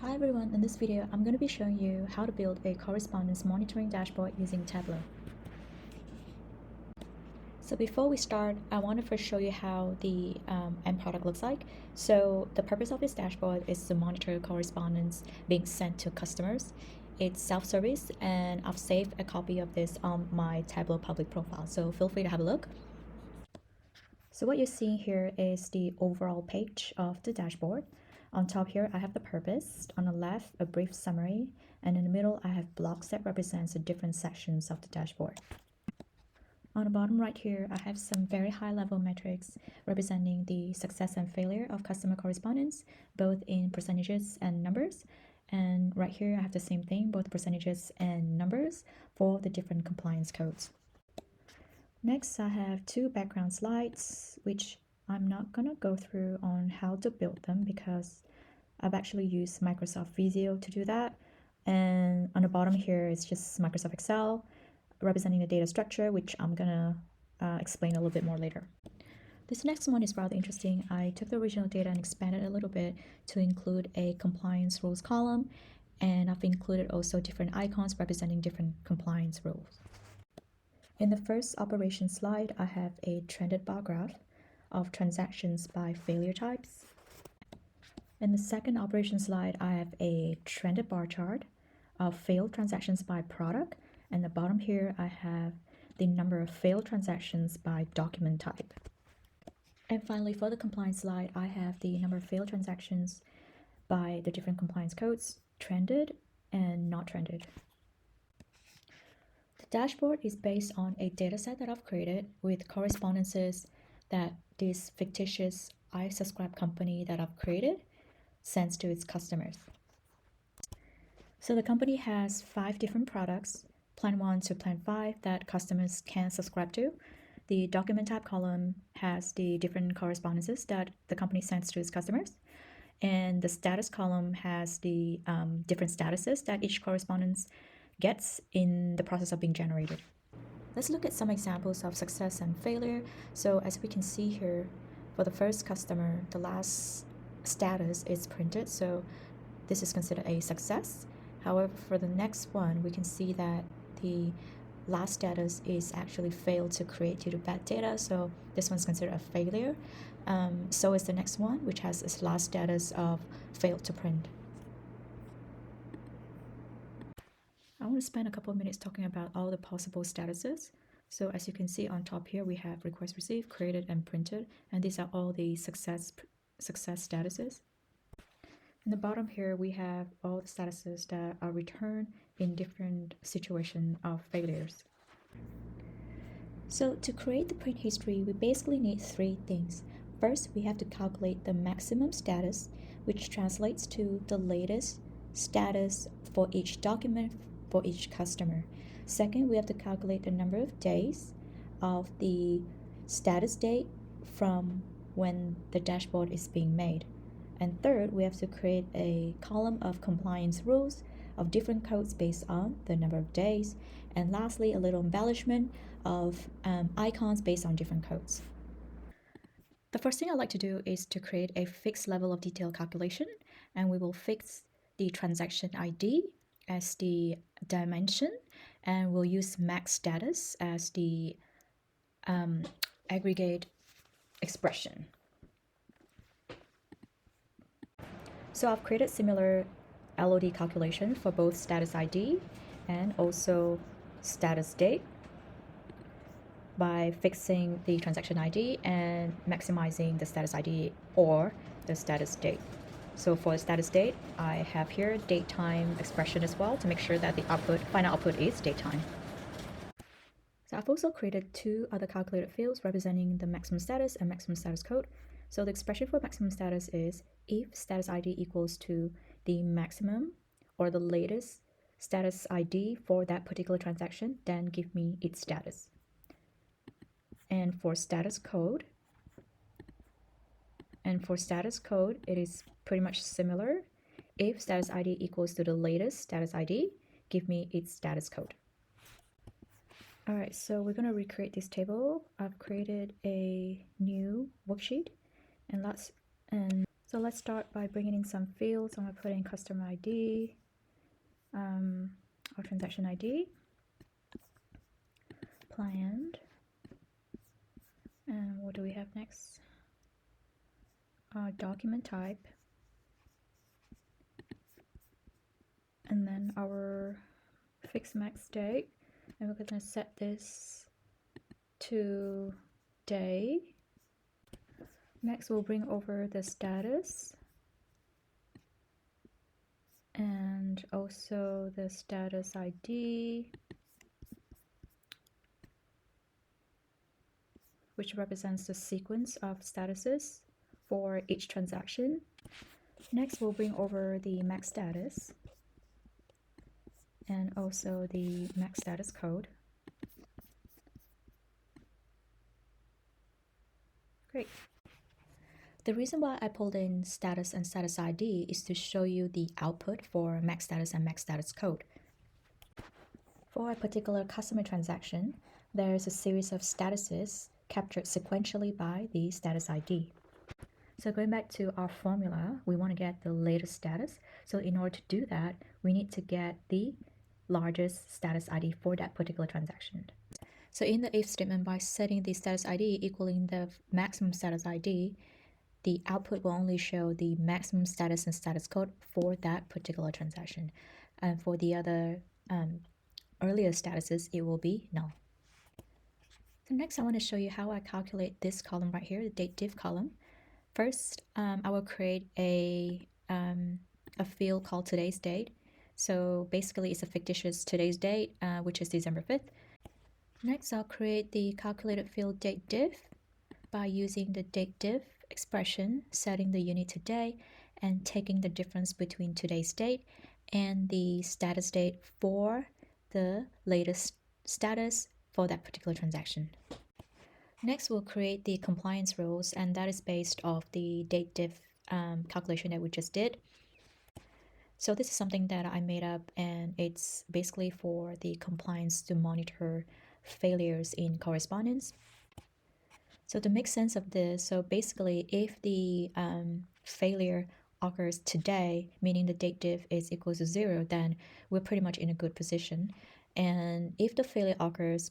Hi everyone, in this video I'm going to be showing you how to build a correspondence monitoring dashboard using Tableau. So before we start, I want to first show you how the end product looks like. So the purpose of this dashboard is to monitor correspondence being sent to customers. It's self-service and I've saved a copy of this on my Tableau public profile, so feel free to have a look. So what you're seeing here is the overall page of the dashboard. On top here, I have the purpose. On the left, a brief summary. And in the middle, I have blocks that represents the different sections of the dashboard. On the bottom right here, I have some very high-level metrics representing the success and failure of customer correspondence, both in percentages and numbers. And right here, I have the same thing, both percentages and numbers for the different compliance codes. Next, I have two background slides, which I'm not going to go through on how to build them because I've actually used Microsoft Visio to do that. And on the bottom here is just Microsoft Excel representing the data structure, which I'm going to explain a little bit more later. This next one is rather interesting. I took the original data and expanded it a little bit to include a compliance rules column, and I've included also different icons representing different compliance rules. In the first operation slide, I have a trended bar graph of transactions by failure types. In the second operation slide, I have a trended bar chart of failed transactions by product. And the bottom here, I have the number of failed transactions by document type. And finally, for the compliance slide, I have the number of failed transactions by the different compliance codes, trended and not trended. The dashboard is based on a dataset that I've created with correspondences that this fictitious iSubscribe company that I've created sends to its customers. So the company has 5 different products, Plan 1 to Plan 5, that customers can subscribe to. The document type column has the different correspondences that the company sends to its customers. And the status column has the different statuses that each correspondence gets in the process of being generated. Let's look at some examples of success and failure. So as we can see here, for the first customer, the last status is printed, so this is considered a success. However, for the next one, we can see that the last status is actually failed to create due to bad data, so this one's considered a failure. So is the next one, which has its last status of failed to print. I want to spend a couple of minutes talking about all the possible statuses. So as you can see on top here, we have request received, created, and printed, and these are all the success statuses. In the bottom here, we have all the statuses that are returned in different situations of failures. So to create the print history, we basically need 3 things. First, we have to calculate the maximum status, which translates to the latest status for each document for each customer. Second, we have to calculate the number of days of the status date from when the dashboard is being made. And third, we have to create a column of compliance rules of different codes based on the number of days. And lastly, a little embellishment of icons based on different codes. The first thing I'd like to do is to create a fixed level of detail calculation, and we will fix the transaction ID as the dimension, and we'll use max status as the aggregate expression. So I've created similar LOD calculation for both status ID and also status date by fixing the transaction ID and maximizing the status ID or the status date. So for the status date, I have here date time expression as well to make sure that the final output is date time. So I've also created 2 other calculated fields representing the maximum status and maximum status code. So the expression for maximum status is if status ID equals to the maximum or the latest status ID for that particular transaction, then give me its status. And for status code, it is pretty much similar. If status ID equals to the latest status ID, give me its status code. All right, so we're going to recreate this table. I've created a new worksheet, and So let's start by bringing in some fields. I'm going to put in customer ID, or transaction ID, client, and what do we have next? Document type, and then our fixed max date, and we're going to set this to day. Next, we'll bring over the status and also the status ID, which represents the sequence of statuses for each transaction. Next, we'll bring over the max status and also the max status code. Great. The reason why I pulled in status and status ID is to show you the output for max status and max status code. For a particular customer transaction, there is a series of statuses captured sequentially by the status ID. So going back to our formula, we want to get the latest status. So in order to do that, we need to get the largest status ID for that particular transaction. So in the if statement, by setting the status ID equaling the maximum status ID, the output will only show the maximum status and status code for that particular transaction. And for the other earlier statuses, it will be null. So next, I want to show you how I calculate this column right here, the DATEDIFF column. First, I will create a field called today's date. So basically, it's a fictitious today's date, which is December 5th. Next, I'll create the calculated field DATEDIFF by using the DATEDIFF expression, setting the unit to day, and taking the difference between today's date and the status date for the latest status for that particular transaction. Next, we'll create the compliance rules, and that is based off the DATEDIFF calculation that we just did. So this is something that I made up, and it's basically for the compliance to monitor failures in correspondence. So to make sense of this, so basically if the failure occurs today, meaning the DATEDIFF is equal to 0, then we're pretty much in a good position. And if the failure occurs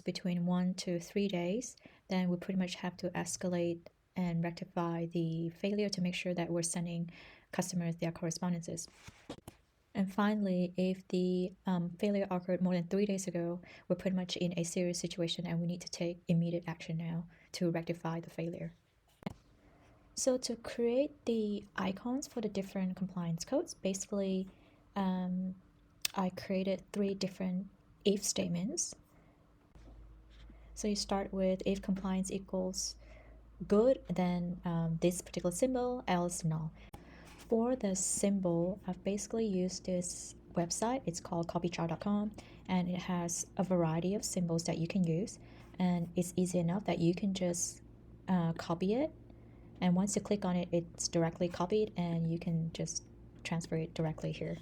between 1 to 3 days, then we pretty much have to escalate and rectify the failure to make sure that we're sending customers their correspondences. And finally, if the failure occurred more than 3 days ago, we're pretty much in a serious situation and we need to take immediate action now to rectify the failure. So to create the icons for the different compliance codes, basically I created 3 different if statements. So you start with if compliance equals good, then this particular symbol, else null. For the symbol, I've basically used this website. It's called copychart.com, and it has a variety of symbols that you can use, and it's easy enough that you can just copy it, and once you click on it, it's directly copied and you can just transfer it directly here.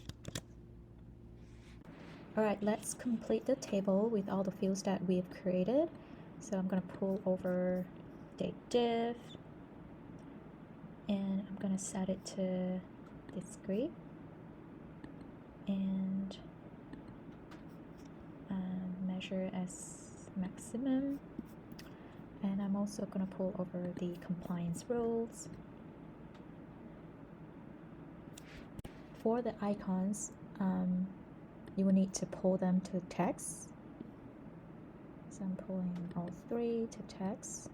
Alright, let's complete the table with all the fields that we've created. So I'm going to pull over DATEDIFF, and I'm going to set it to discrete and measure as maximum. And I'm also going to pull over the compliance rules. For the icons, you will need to pull them to text. So I'm pulling all 3 to text.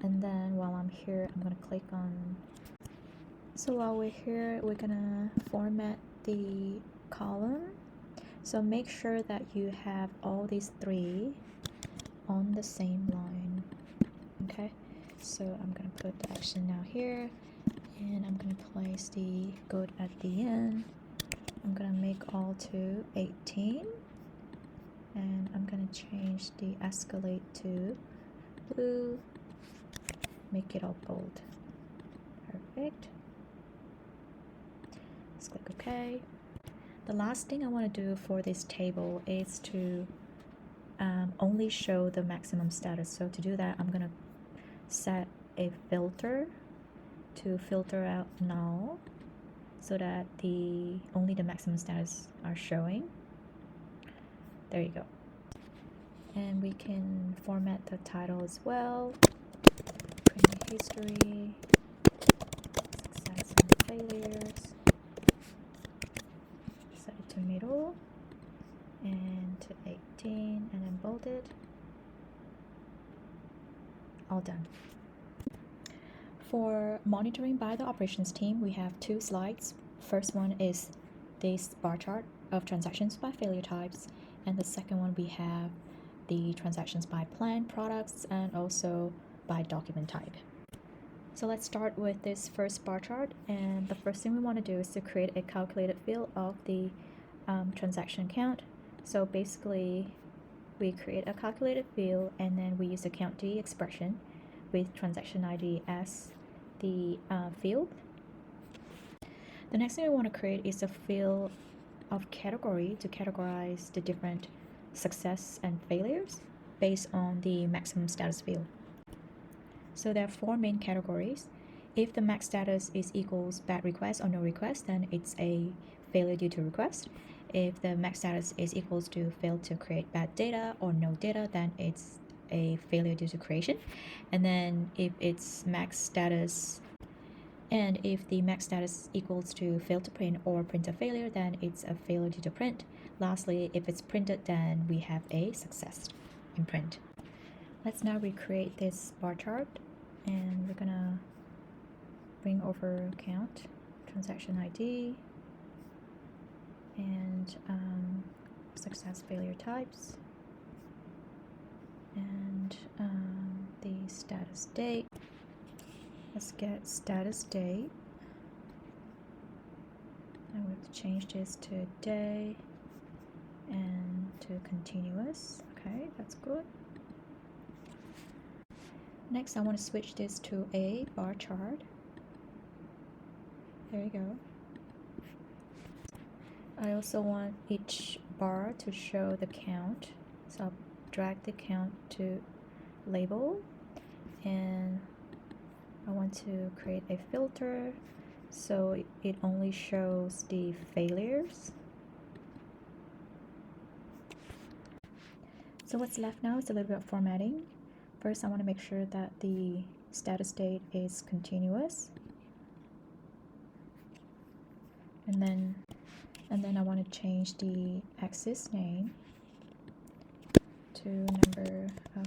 And then while I'm here, I'm going to click on. So while we're here, we're going to format the column. So make sure that you have all these 3 on the same line. Okay, so I'm going to put the action now here, and I'm going to place the good at the end. I'm going to make all to 18, and I'm going to change the escalate to blue. Make it all bold. Perfect. Let's click OK. The last thing I want to do for this table is to only show the maximum status. So to do that, I'm gonna set a filter to filter out null so that only the maximum status are showing. There you go. And we can format the title as well. Print history, success and failures. Set it to middle and to 18 and then bold it. All done. For monitoring by the operations team, we have two slides. First one is this bar chart of transactions by failure types, and the second one we have the transactions by plan, products, and also by document type. So let's start with this first bar chart, and the first thing we want to do is to create a calculated field of the transaction count. So basically we create a calculated field and then we use the count_d expression with transaction ID as the field. The next thing we want to create is a field of category to categorize the different success and failures based on the maximum status field. So there are four main categories. If the max status is equals bad request or no request, then it's a failure due to request. If the max status is equals to fail to create bad data or no data, then it's a failure due to creation. And then if it's max status, and if the max status equals to fail to print or print a failure, then it's a failure due to print. Lastly, if it's printed, then we have a success in print. Let's now recreate this bar chart, and we're gonna bring over count, transaction ID, and success failure types, and the status date. Let's get status date, and we have to change this to day and to continuous. Okay, that's good. Next, I want to switch this to a bar chart. There you go. I also want each bar to show the count, so I'll drag the count to label, and I want to create a filter so it only shows the failures. So what's left now is a little bit of formatting. First, I want to make sure that the status date is continuous, and then I want to change the axis name to number of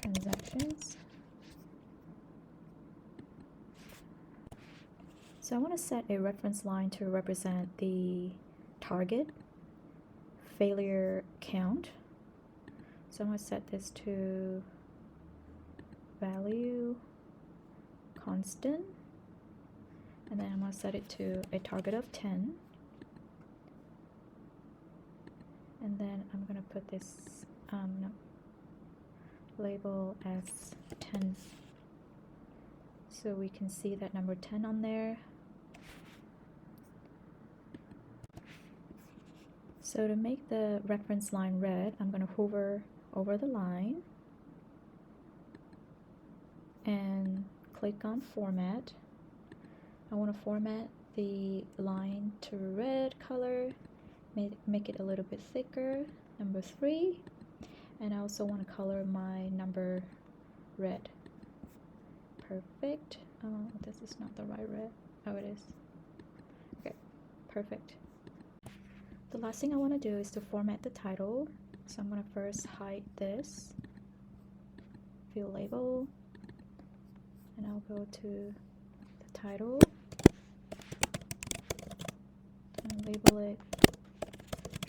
transactions. So I want to set a reference line to represent the target failure count. So I'm going to set this to value constant, and then I'm going to set it to a target of 10, and then I'm going to put this label as 10 so we can see that number 10 on there. So to make the reference line red, I'm going to hover over the line and click on format. I want to format the line to red color, make it a little bit thicker, number 3, and I also want to color my number red. Perfect. Oh, this is not the right red. Oh, it is. Okay, perfect. The last thing I want to do is to format the title. So I'm going to first hide this field label, and I'll go to the title and label it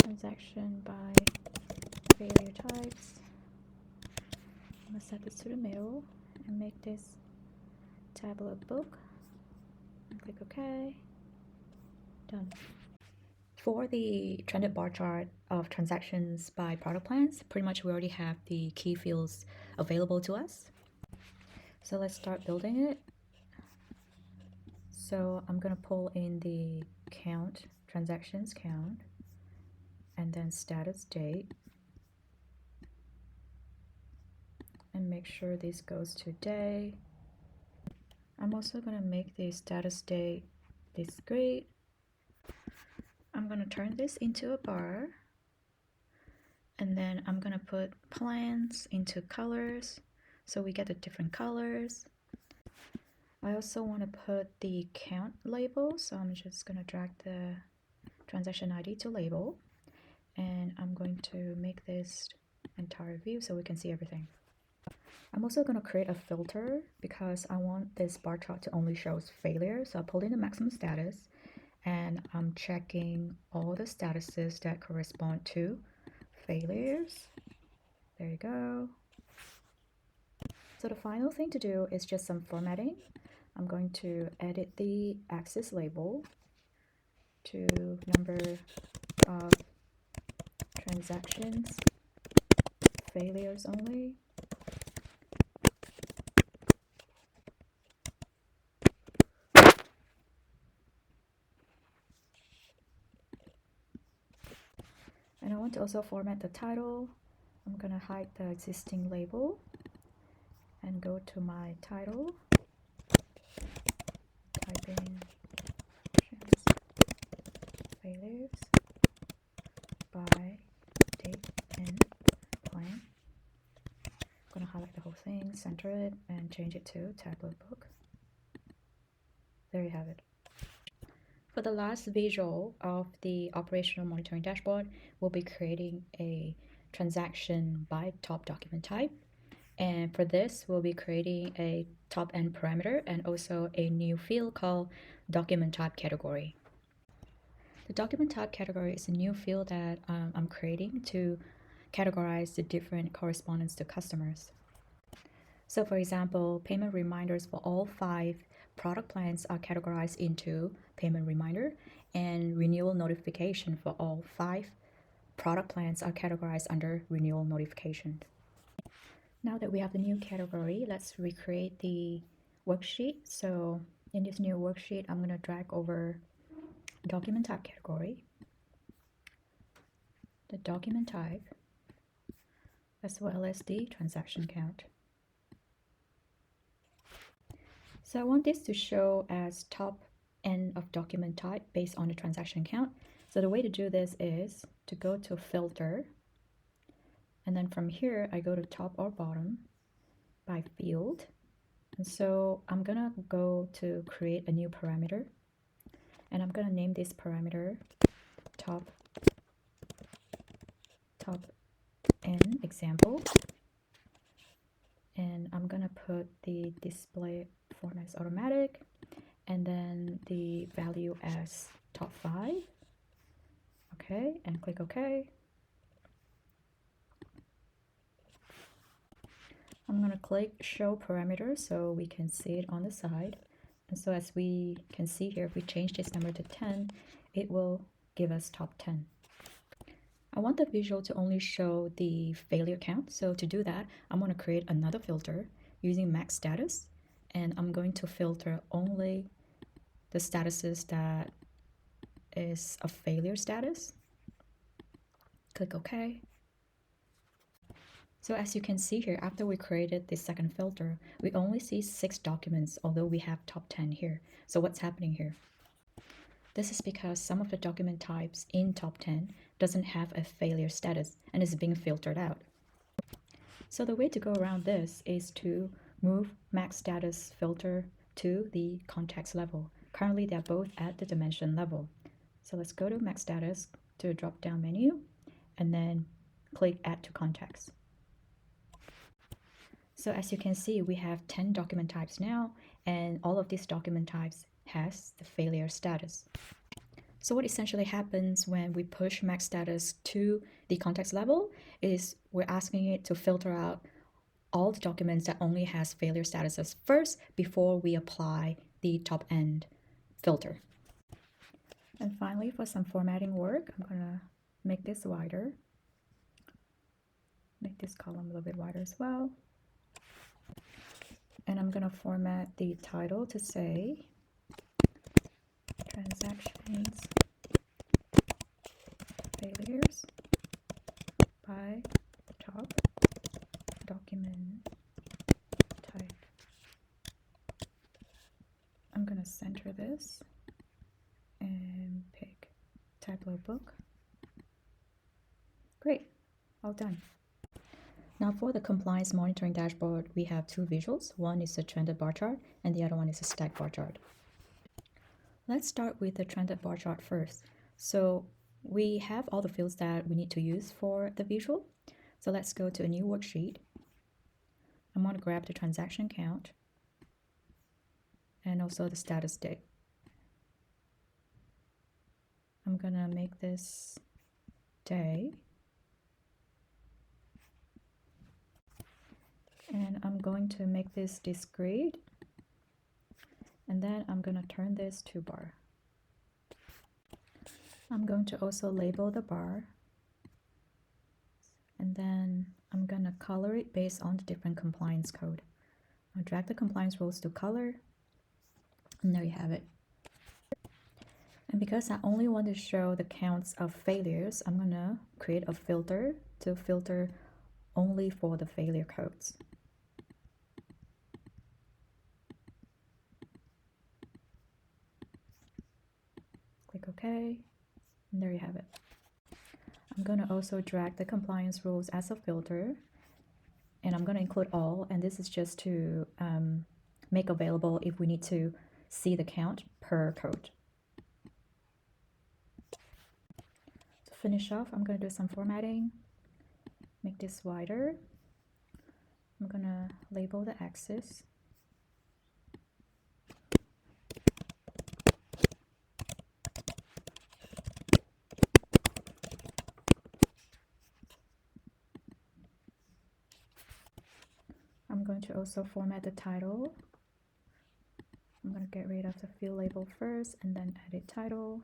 transaction by failure types. I'm going to set this to the middle and make this Tableau book, and click OK. Done. For the trended bar chart of transactions by product plans, pretty much we already have the key fields available to us. So let's start building it. So I'm going to pull in the count, transactions count, and then status date. and make sure this goes to day. I'm also going to make the status date discrete. I'm going to turn this into a bar, and then I'm going to put plans into colors so we get the different colors. I also want to put the count label, so I'm just going to drag the transaction ID to label, and I'm going to make this entire view so we can see everything. I'm also going to create a filter because I want this bar chart to only show failure, so I pull in the maximum status and I'm checking all the statuses that correspond to failures. There you go. So the final thing to do is just some formatting. I'm going to edit the axis label to number of transactions, failures only. And I want to also format the title. I'm going to hide the existing label and go to my title, type in failures by date and plan. I'm going to highlight the whole thing, center it, and change it to Tableau book. There you have it. For the last visual of the operational monitoring dashboard, we'll be creating a transaction by top document type. And for this, we'll be creating a top end parameter and also a new field called document type category. The document type category is a new field that I'm creating to categorize the different correspondence to customers. So for example, payment reminders for all 5 product plans are categorized into payment reminder, and renewal notification for all 5 product plans are categorized under renewal notification. Now that we have the new category, let's recreate the worksheet. So in this new worksheet, I'm going to drag over document type category, the document type, as well as the transaction count. So I want this to show as top end of document type based on the transaction count. So the way to do this is to go to filter, and then from here I go to top or bottom by field. And so I'm gonna go to create a new parameter, and I'm gonna name this parameter top end example, and I'm gonna put the display format as automatic, and then the value as top 5. Okay, and click OK. I'm going to click show parameters so we can see it on the side. And so as we can see here, if we change this number to 10, it will give us top 10. I want the visual to only show the failure count. So to do that, I'm going to create another filter using max status, and I'm going to filter only the statuses that is a failure status. Click OK. So as you can see here, after we created this second filter, we only see 6 documents, although we have top 10 here. So what's happening here? This is because some of the document types in top 10 doesn't have a failure status and is being filtered out. So the way to go around this is to move max status filter to the context level. Currently, they're both at the dimension level. So let's go to max status to drop down menu and then click add to context. So as you can see, we have 10 document types now, and all of these document types has the failure status. So what essentially happens when we push max status to the context level is we're asking it to filter out all the documents that only has failure statuses first before we apply the top end filter. And finally, for some formatting work, I'm gonna make this wider. Make this column a little bit wider as well. And I'm gonna format the title to say transactions failures by top document gonna center this and pick Tableau book. Great, all done. Now for the compliance monitoring dashboard, we have two visuals. One is a trended bar chart and the other one is a stacked bar chart. Let's start with the trended bar chart first. So we have all the fields that we need to use for the visual. So let's go to a new worksheet. I'm going to grab the transaction count and also the status date. I'm going to make this day. And I'm going to make this discrete. And then I'm going to turn this to bar. I'm going to also label the bar. And then I'm going to color it based on the different compliance code. I'll drag the compliance rules to color. And there you have it. And because I only want to show the counts of failures, I'm going to create a filter to filter only for the failure codes. Click OK, and there you have it. I'm going to also drag the compliance rules as a filter, and I'm going to include all, and this is just to make available if we need to see the count per code. To finish off, I'm going to do some formatting, make this wider. I'm going to label the axis. I'm going to also format the title. I'm going to get rid of the field label first and then edit title.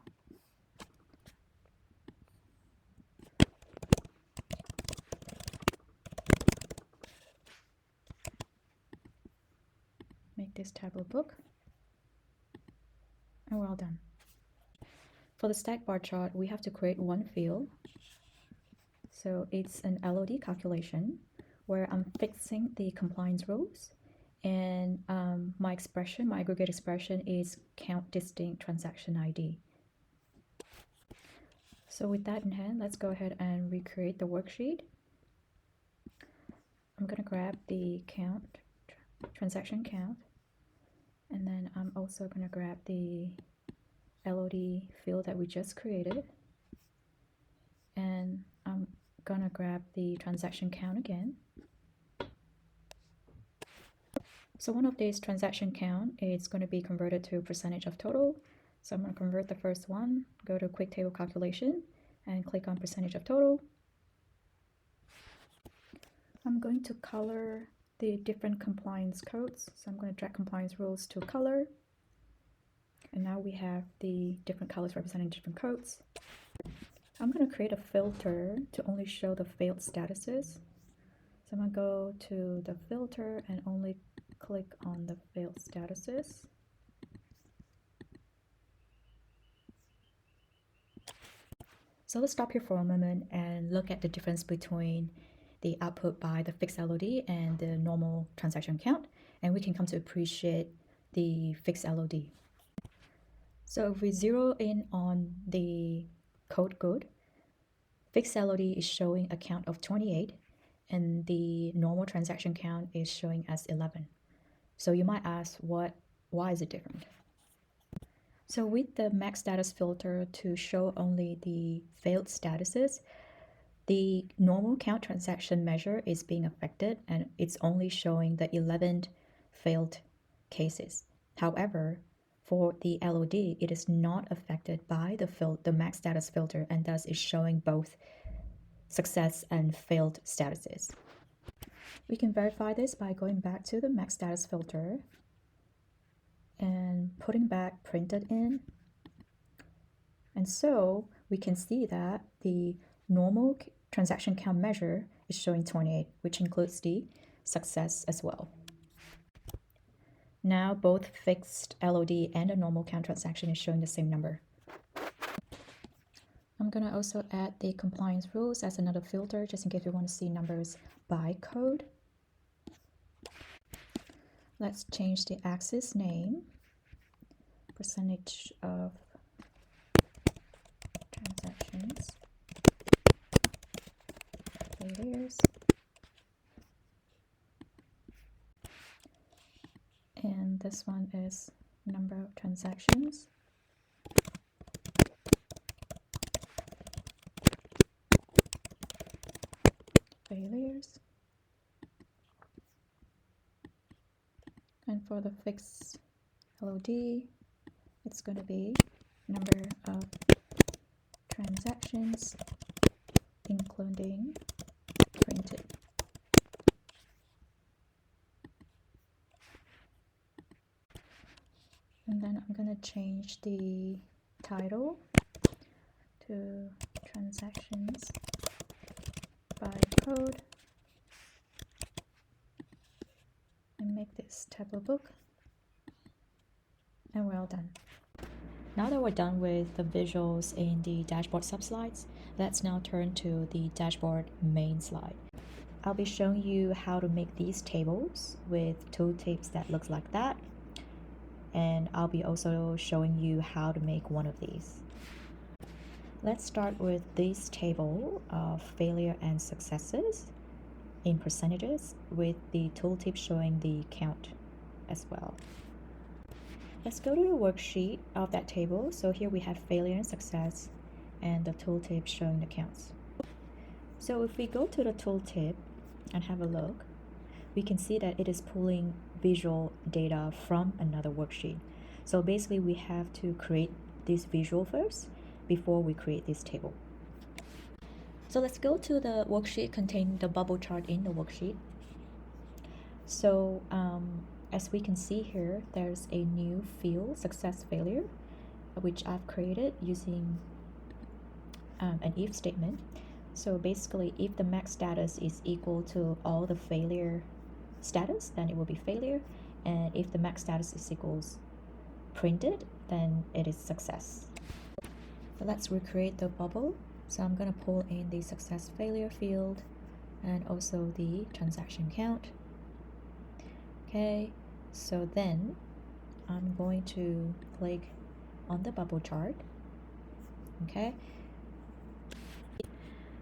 Make this Tableau book. And we're all done. For the stack bar chart, we have to create one field. So it's an LOD calculation where I'm fixing the compliance rules, and my aggregate expression is count distinct transaction ID. So with that in hand, let's go ahead and recreate the worksheet. I'm going to grab the count, transaction count, and then I'm also going to grab the LOD field that we just created, and I'm going to grab the transaction count again. So one of these transaction count is going to be converted to percentage of total. So I'm going to convert the first one, go to quick table calculation, and click on percentage of total. I'm going to color the different compliance codes. So I'm going to drag compliance rules to color. And now we have the different colors representing different codes. I'm going to create a filter to only show the failed statuses. So I'm going to go to the filter and only click on the failed statuses. So let's stop here for a moment and look at the difference between the output by the fixed LOD and the normal transaction count, and we can come to appreciate the fixed LOD. So if we zero in on the code good, fixed LOD is showing a count of 28, and the normal transaction count is showing as 11. So you might ask, why is it different? So with the max status filter to show only the failed statuses, the normal count transaction measure is being affected, and it's only showing the 11 failed cases. However, for the LOD, it is not affected by the max status filter, and thus is showing both success and failed statuses. We can verify this by going back to the max status filter and putting back printed in. And so we can see that the normal transaction count measure is showing 28, which includes the success as well. Now both fixed LOD and a normal count transaction is showing the same number. I'm going to also add the compliance rules as another filter, just in case we want to see numbers by code. Let's change the axis name percentage of transactions, failures, and this one is number of transactions, failures, and for the fixed LOD, it's going to be number of transactions including printed. And then I'm going to change the title to transactions by code and make this Tableau book. And we're all done. Now that we're done with the visuals in the dashboard subslides, let's now turn to the dashboard main slide. I'll be showing you how to make these tables with tooltips that looks like that. And I'll be also showing you how to make one of these. Let's start with this table of failure and successes in percentages with the tooltip showing the count as well. Let's go to the worksheet of that table. So here we have failure and success and the tooltip showing the counts. So if we go to the tooltip and have a look, we can see that it is pulling visual data from another worksheet. So basically we have to create this visual first before we create this table. So let's go to the worksheet containing the bubble chart in the worksheet. So as we can see here, there's a new field, success failure, which I've created using an if statement. So basically, if the max status is equal to all the failure status, then it will be failure. And if the max status is equals printed, then it is success. So let's recreate the bubble. So I'm going to pull in the success failure field and also the transaction count. Okay, so then I'm going to click on the bubble chart. Okay,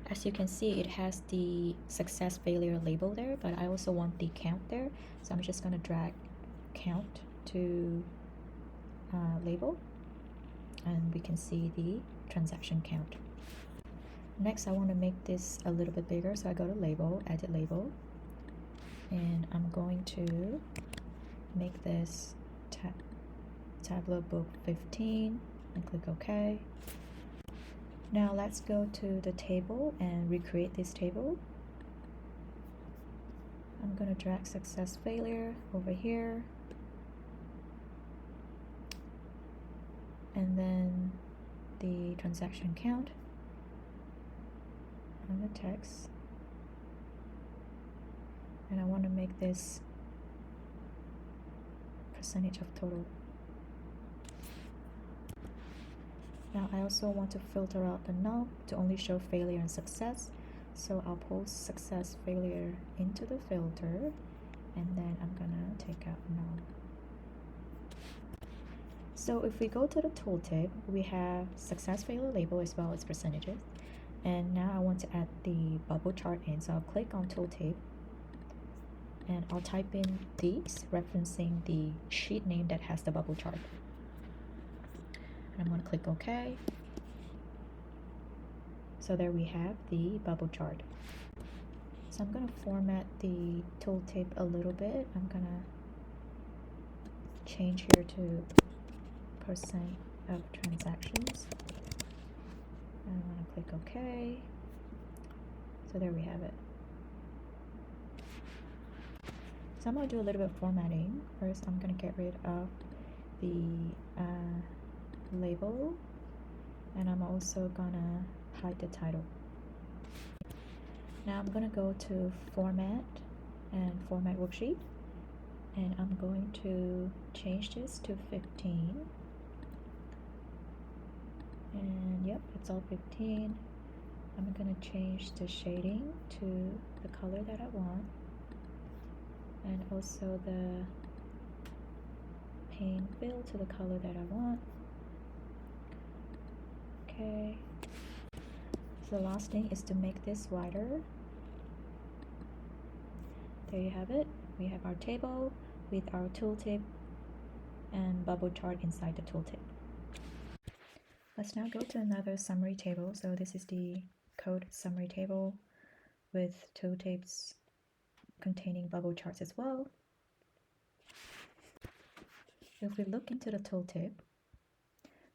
as you can see, it has the success failure label there, but I also want the count there. So I'm just going to drag count to label, and we can see the transaction count. Next, I want to make this a little bit bigger, so I go to label, edit label, and I'm going to make this Tableau book 15 and click OK. Now let's go to the table and recreate this table. I'm going to drag success failure over here, and then the transaction count on the text, and I want to make this percentage of total. Now I also want to filter out the null to only show failure and success, so I'll pull success failure into the filter, and then I'm gonna take out null. So if we go to the tooltip, we have success failure label as well as percentages. And now I want to add the bubble chart in, so I'll click on tooltip and I'll type in these referencing the sheet name that has the bubble chart. And I'm going to click OK. So there we have the bubble chart. So I'm going to format the tooltip a little bit. I'm going to change here to percent of transactions. And I'm going to click OK. So there we have it. So I'm going to do a little bit of formatting. First, I'm going to get rid of the label, and I'm also going to hide the title. Now I'm going to go to Format and Format Worksheet, and I'm going to change this to 15. And yep, it's all 15. I'm going to change the shading to the color that I want, and also the pane fill to the color that I want. Okay. So the last thing is to make this wider. There you have it. We have our table with our tooltip and bubble chart inside the tooltip. Let's now go to another summary table. So this is the code summary table with tooltips containing bubble charts as well. If we look into the tooltip,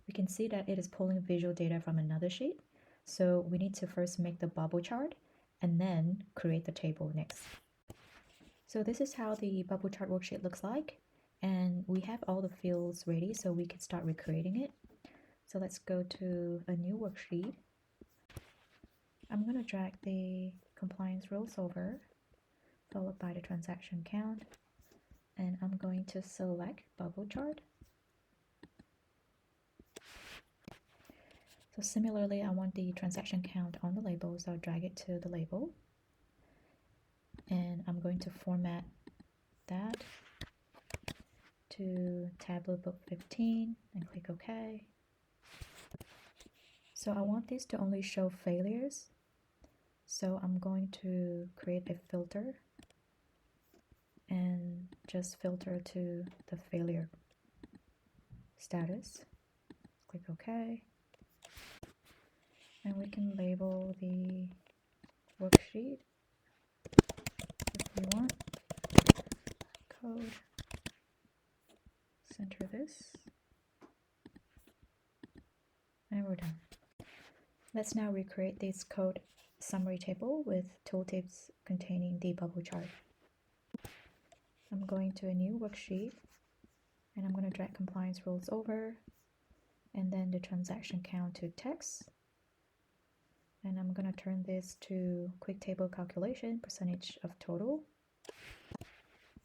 we can see that it is pulling visual data from another sheet. So we need to first make the bubble chart and then create the table next. So this is how the bubble chart worksheet looks like. And we have all the fields ready so we can start recreating it. So let's go to a new worksheet. I'm going to drag the compliance rules over, followed by the transaction count. And I'm going to select bubble chart. So similarly, I want the transaction count on the label, so I'll drag it to the label. And I'm going to format that to Tableau book 15 and click OK. So I want this to only show failures. So I'm going to create a filter and just filter to the failure status. Click OK. And we can label the worksheet if we want. Code. Center this. And we're done. Let's now recreate this code summary table with tooltips containing the bubble chart. I'm going to a new worksheet and I'm going to drag compliance rules over and then the transaction count to text. And I'm going to turn this to quick table calculation, percentage of total.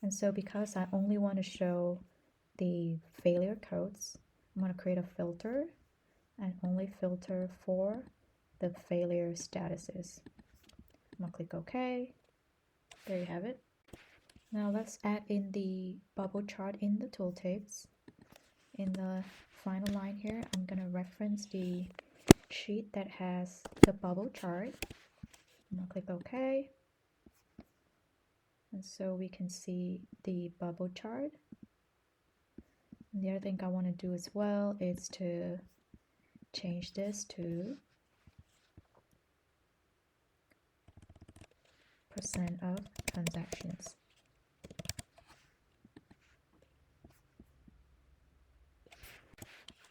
And so because I only want to show the failure codes, I'm going to create a filter and only filter for the failure statuses. I'm going to click OK. There you have it. Now let's add in the bubble chart in the tooltips. In the final line here, I'm going to reference the sheet that has the bubble chart. I'm going to click OK. And so we can see the bubble chart. And the other thing I want to do as well is to change this to percent of transactions.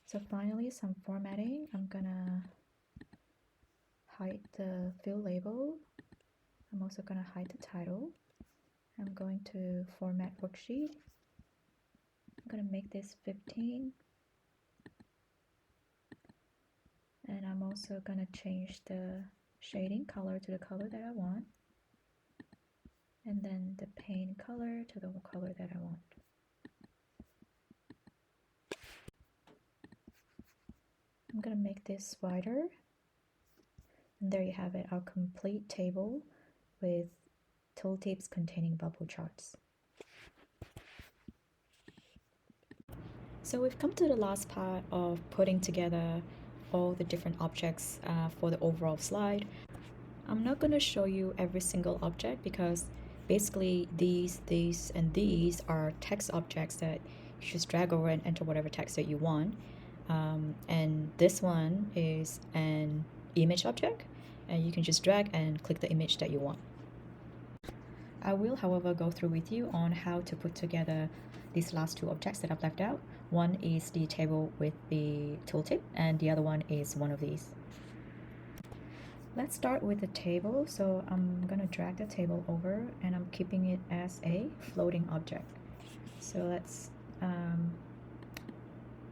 So finally, some formatting. I'm gonna hide the field label. I'm also gonna hide the title. I'm going to format worksheet. I'm gonna make this 15. And I'm also gonna change the shading color to the color that I want. And then the pane color to the color that I want. I'm going to make this wider. And there you have it, our complete table with tooltips containing bubble charts. So we've come to the last part of putting together all the different objects for the overall slide. I'm not going to show you every single object because basically these, and these are text objects that you just drag over and enter whatever text that you want. And this one is an image object, and you can just drag and click the image that you want. I will, however, go through with you on how to put together these last two objects that I've left out. One is the table with the tooltip, and the other one is one of these. Let's start with the table. So I'm going to drag the table over, and I'm keeping it as a floating object. So let's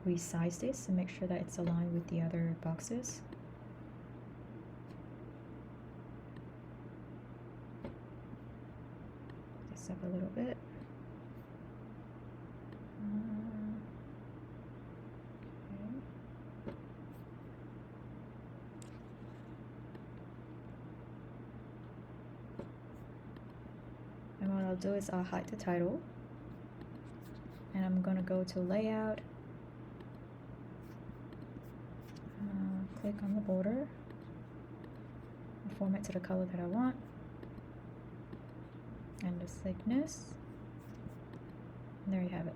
resize this and make sure that it's aligned with the other boxes. This up a little bit. Okay. And what I'll do is I'll hide the title and I'm gonna go to layout, click on the border, format to the color that I want, and the thickness. And there you have it.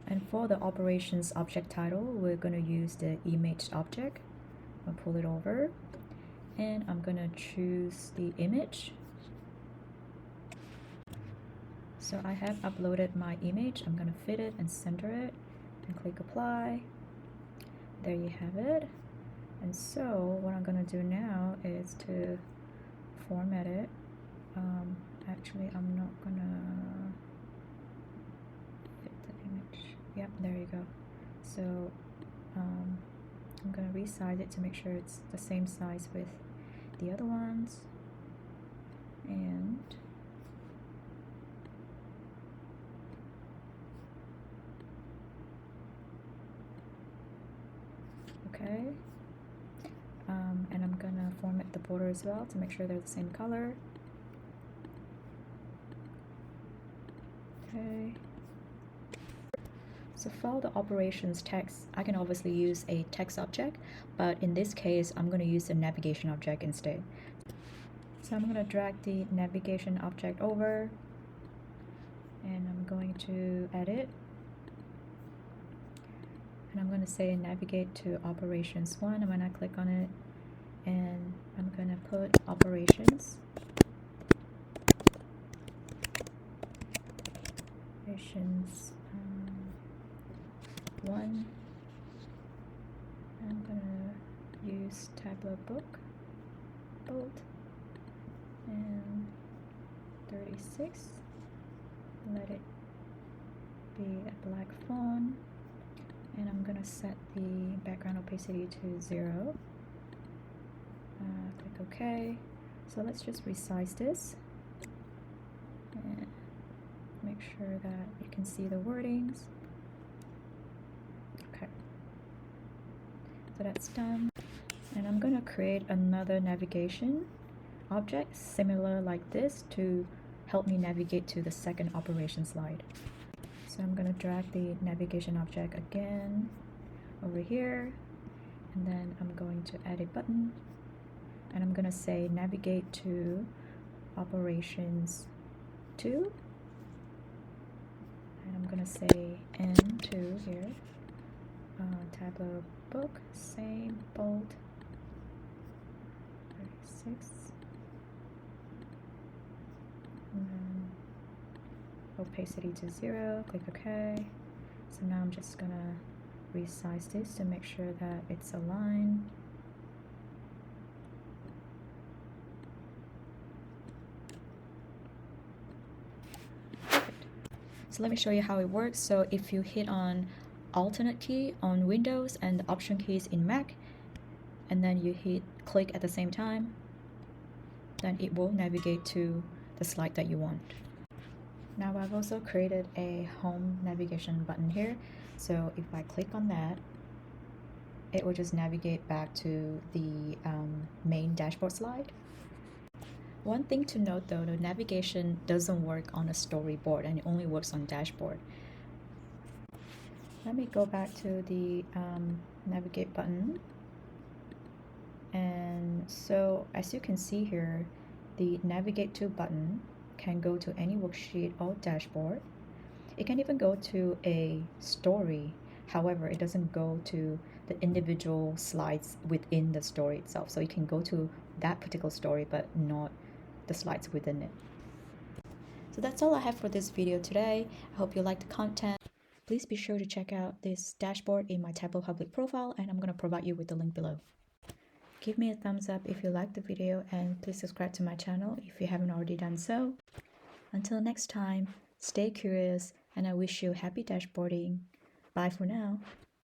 And for the operations object title, we're going to use the image object. I'll pull it over, and I'm going to choose the image. So I have uploaded my image. I'm going to fit it and center it and click apply. There you have it. And so what I'm going to do now is to format it. Actually, I'm not going to fit the image. Yep, there you go. So I'm going to resize it to make sure it's the same size with the other ones. And okay. And I'm gonna format the border as well to make sure they're the same color. Okay. So for the operations text, I can obviously use a text object, but in this case, I'm going to use a navigation object instead. So I'm going to drag the navigation object over, and I'm going to edit, and I'm going to say navigate to operations 1. I'm going to click on it, and I'm going to put operations. Operations 1. I'm gonna use Tableau book, bold, and 36. Let it be a black font, and I'm gonna set the background opacity to 0. Click OK. So let's just resize this and make sure that you can see the wordings. Okay, so that's done, and I'm gonna create another navigation object similar like this to help me navigate to the second operation slide. So I'm gonna drag the navigation object again over here, and then I'm going to add a button, and I'm gonna say navigate to operations 2, and I'm gonna say N2 here. Tableau book, same, bold, 36, and then opacity to 0, click OK. So now I'm just gonna resize this to make sure that it's aligned. Perfect. So let me show you how it works. So if you hit on alternate key on Windows and the option keys in Mac, and then you hit click at the same time, then it will navigate to the slide that you want. Now I've also created a home navigation button here, so if I click on that, it will just navigate back to the main dashboard slide. One thing to note though, the navigation doesn't work on a storyboard, and it only works on dashboard. Let me go back to the navigate button, and so as you can see here, the navigate to button can go to any worksheet or dashboard. It can even go to a story. However, it doesn't go to the individual slides within the story itself. So you can go to that particular story, but not the slides within it. So that's all I have for this video today. I hope you liked the content. Please be sure to check out this dashboard in my Tableau public profile, and I'm going to provide you with the link below. Give me a thumbs up if you liked the video, and please subscribe to my channel if you haven't already done so. Until next time, stay curious, and I wish you happy dashboarding. Bye for now.